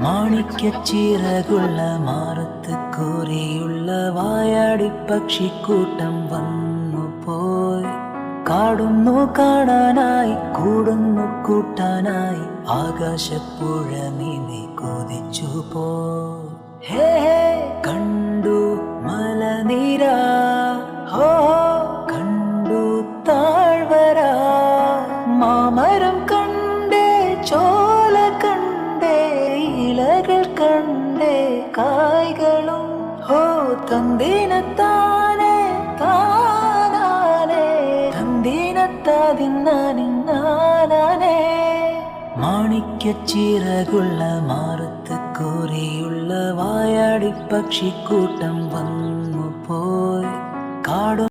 മാണിക്യച്ചിറകുള്ള മാറത്ത് കോരിയുള്ള വായാടി പക്ഷിക്കൂട്ടം വന്നു പോയി. കാടുന്നു കാണാനായി കൂടുന്നു കൂട്ടാനായി ആകാശപ്പുഴ നീന്തി കൊതിച്ചു പോയി. ഹേ കണ്ടു മലനിര, ഹോ കണ്ടു താഴ്വര, മാമരം കണ്ടേ ചോല കണ്ടേ ഇലകൾ കണ്ടേ കായ്കളും. ഹോ തന്തിനത്താനേ താനാനേ തന്തിനത്താതിന്നാനിന്നാനേ. മാണിക്യച്ചിറകുള്ള മാറത്ത് കോരിയുള്ള വായാടി പക്ഷിക്കൂട്ടം വന്നു പോയി. കാടും